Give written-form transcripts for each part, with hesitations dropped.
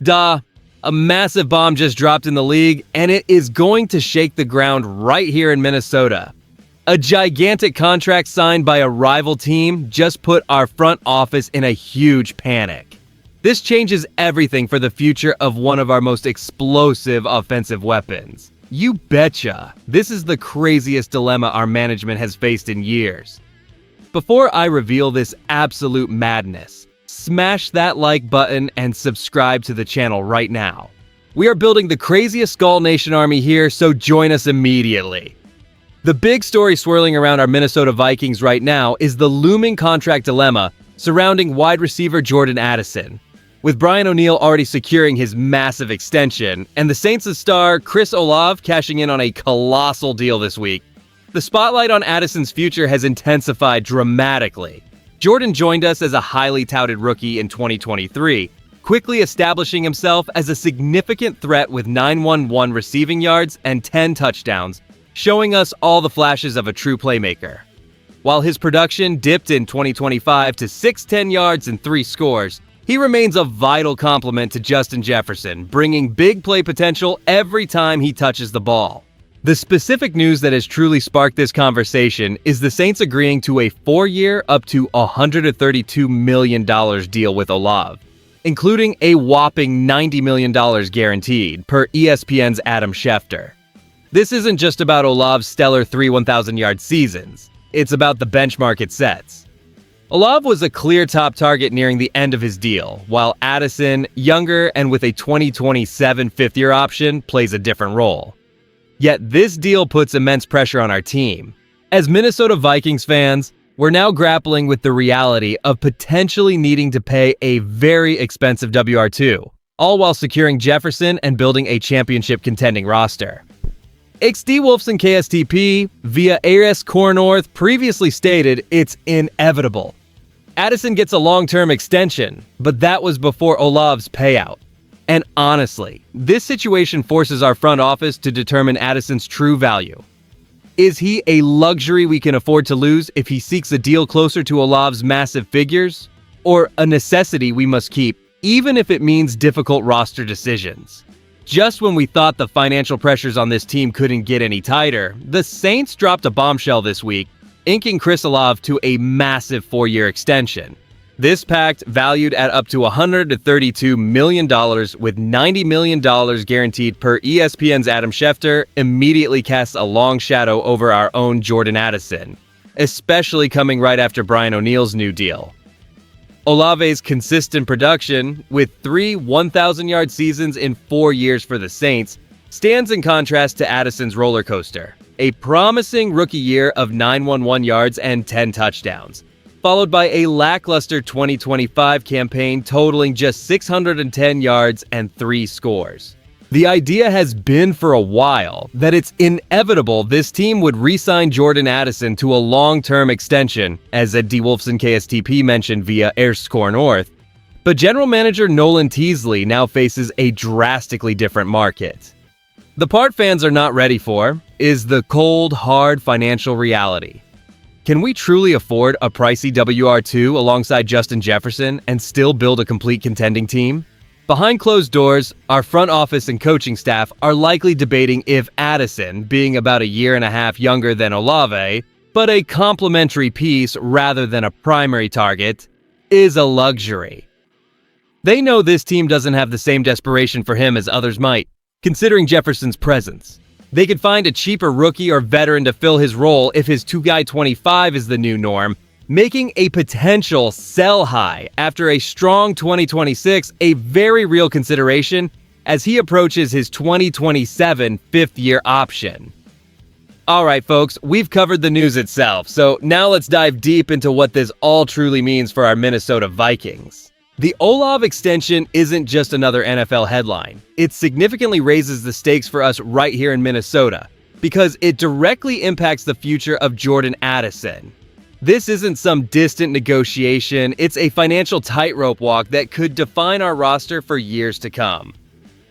Duh. A massive bomb just dropped in the league, and it is going to shake the ground right here in Minnesota. A gigantic contract signed by a rival team just put our front office in a huge panic. This changes everything for the future of one of our most explosive offensive weapons. You betcha. This is the craziest dilemma our management has faced in years. Before I reveal this absolute madness, smash that like button and subscribe to the channel right now. We are building the craziest Skol Nation army here, so join us immediately. The big story swirling around our Minnesota Vikings right now is the looming contract dilemma surrounding wide receiver Jordan Addison. With Brian O'Neill already securing his massive extension, and the Saints' star Chris Olave cashing in on a colossal deal this week, the spotlight on Addison's future has intensified dramatically. Jordan joined us as a highly touted rookie in 2023, quickly establishing himself as a significant threat with 911 receiving yards and 10 touchdowns, showing us all the flashes of a true playmaker. While his production dipped in 2025 to 610 yards and 3 scores, he remains a vital complement to Justin Jefferson, bringing big play potential every time he touches the ball. The specific news that has truly sparked this conversation is the Saints agreeing to a 4-year, up to $132 million deal with Olave, including a whopping $90 million guaranteed, per ESPN's Adam Schefter. This isn't just about Olave's stellar 3 1,000-yard seasons. It's about the benchmark it sets. Olave was a clear top target nearing the end of his deal, while Addison, younger and with a 2027 fifth-year option, plays a different role. Yet this deal puts immense pressure on our team. As Minnesota Vikings fans, we're now grappling with the reality of potentially needing to pay a very expensive WR2, all while securing Jefferson and building a championship contending roster. XD Wolfson KSTP via ARS Core North previously stated it's inevitable. Addison gets a long-term extension, but that was before Olave's payout. And honestly, this situation forces our front office to determine Addison's true value. Is he a luxury we can afford to lose if he seeks a deal closer to Olave's massive figures? Or a necessity we must keep, even if it means difficult roster decisions? Just when we thought the financial pressures on this team couldn't get any tighter, the Saints dropped a bombshell this week, inking Chris Olave to a massive 4-year extension. This pact, valued at up to $132 million with $90 million guaranteed per ESPN's Adam Schefter, immediately casts a long shadow over our own Jordan Addison, especially coming right after Brian O'Neill's new deal. Olave's consistent production, with 3 1,000-yard seasons in 4 years for the Saints, stands in contrast to Addison's roller coaster, a promising rookie year of 911 yards and 10 touchdowns, followed by a lackluster 2025 campaign totaling just 610 yards and 3 scores. The idea has been for a while that it's inevitable this team would re-sign Jordan Addison to a long-term extension, as Ed D. Wolfson KSTP mentioned via ARS Core North. But general manager Nolan Teasley now faces a drastically different market. The part fans are not ready for is the cold, hard financial reality. Can we truly afford a pricey WR2 alongside Justin Jefferson and still build a complete contending team? Behind closed doors, our front office and coaching staff are likely debating if Addison, being about a year and a half younger than Olave, but a complementary piece rather than a primary target, is a luxury. They know this team doesn't have the same desperation for him as others might, considering Jefferson's presence. They could find a cheaper rookie or veteran to fill his role if his 2-guy 25 is the new norm, making a potential sell high after a strong 2026 a very real consideration as he approaches his 2027 fifth-year option. Alright folks, we've covered the news itself, so now let's dive deep into what this all truly means for our Minnesota Vikings. The Olave extension isn't just another NFL headline. It significantly raises the stakes for us right here in Minnesota, because it directly impacts the future of Jordan Addison. This isn't some distant negotiation, it's a financial tightrope walk that could define our roster for years to come.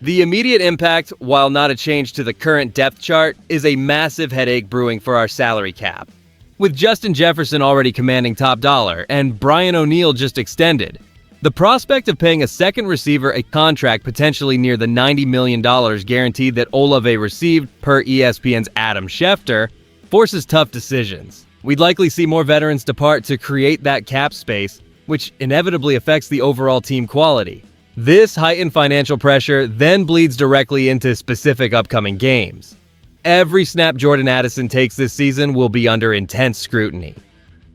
The immediate impact, while not a change to the current depth chart, is a massive headache brewing for our salary cap. With Justin Jefferson already commanding top dollar and Brian O'Neill just extended, The prospect of paying a second receiver a contract potentially near the $90 million guaranteed that Olave received per ESPN's Adam Schefter forces tough decisions. We'd likely see more veterans depart to create that cap space, which inevitably affects the overall team quality. This heightened financial pressure then bleeds directly into specific upcoming games. Every snap Jordan Addison takes this season will be under intense scrutiny.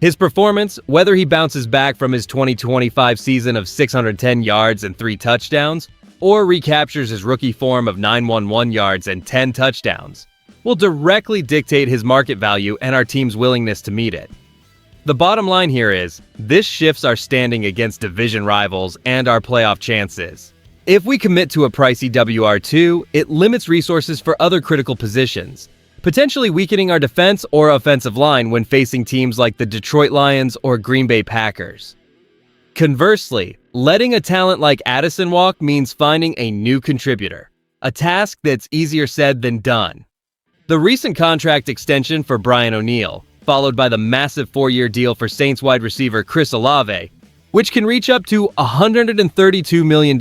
His performance, whether he bounces back from his 2025 season of 610 yards and 3 touchdowns, or recaptures his rookie form of 911 yards and 10 touchdowns, will directly dictate his market value and our team's willingness to meet it. The bottom line here is, this shifts our standing against division rivals and our playoff chances. If we commit to a pricey WR2, it limits resources for other critical positions, potentially weakening our defense or offensive line when facing teams like the Detroit Lions or Green Bay Packers. Conversely, letting a talent like Addison walk means finding a new contributor, a task that's easier said than done. The recent contract extension for Brian O'Neill, followed by the massive 4-year deal for Saints wide receiver Chris Olave, which can reach up to $132 million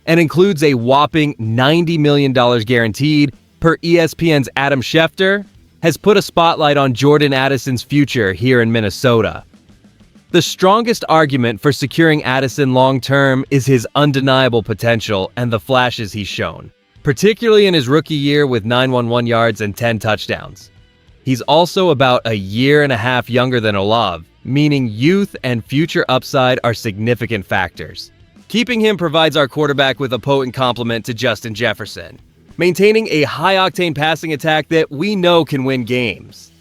and includes a whopping $90 million guaranteed per ESPN's Adam Schefter, has put a spotlight on Jordan Addison's future here in Minnesota. The strongest argument for securing Addison long-term is his undeniable potential and the flashes he's shown, particularly in his rookie year with 911 yards and 10 touchdowns. He's also about a year and a half younger than Olave, meaning youth and future upside are significant factors. Keeping him provides our quarterback with a potent complement to Justin Jefferson, maintaining a high-octane passing attack that we know can win games.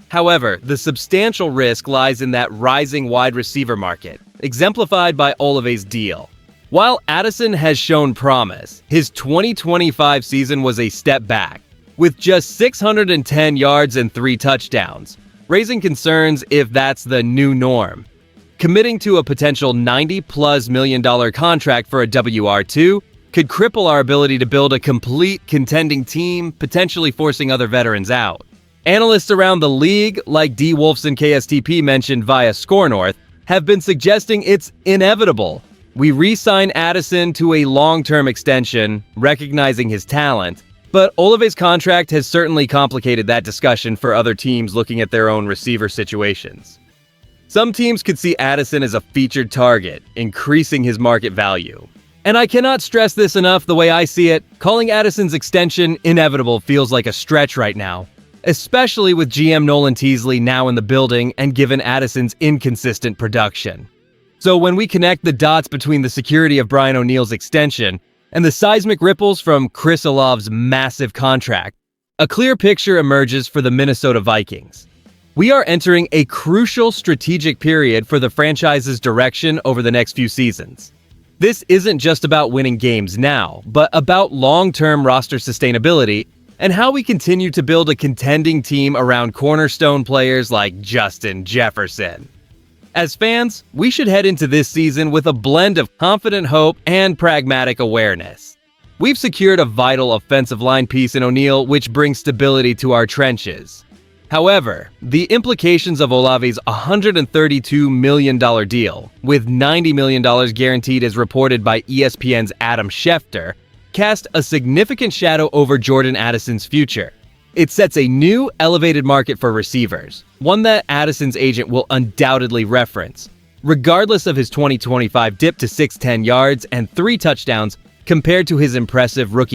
However, the substantial risk lies in that rising wide receiver market, exemplified by Olave's deal. While Addison has shown promise, his 2025 season was a step back, with just 610 yards and 3 touchdowns, raising concerns if that's the new norm. Committing to a potential $90+ million contract for a WR2 could cripple our ability to build a complete contending team, potentially forcing other veterans out. Analysts around the league, like D. Wolfson KSTP mentioned via Score North, have been suggesting it's inevitable we re-sign Addison to a long-term extension, recognizing his talent, but Olave's contract has certainly complicated that discussion for other teams looking at their own receiver situations. Some teams could see Addison as a featured target, increasing his market value. And I cannot stress this enough the way I see it, calling Addison's extension inevitable feels like a stretch right now, especially with GM Nolan Teasley now in the building and given Addison's inconsistent production. So when we connect the dots between the security of Brian O'Neill's extension and the seismic ripples from Chris Olave's massive contract, a clear picture emerges for the Minnesota Vikings. We are entering a crucial strategic period for the franchise's direction over the next few seasons. This isn't just about winning games now, but about long-term roster sustainability and how we continue to build a contending team around cornerstone players like Justin Jefferson. As fans, we should head into this season with a blend of confident hope and pragmatic awareness. We've secured a vital offensive line piece in O'Neal, which brings stability to our trenches. However, the implications of Olave's $132 million deal, with $90 million guaranteed as reported by ESPN's Adam Schefter, cast a significant shadow over Jordan Addison's future. It sets a new, elevated market for receivers, one that Addison's agent will undoubtedly reference, regardless of his 2025 dip to 610 yards and 3 touchdowns compared to his impressive rookie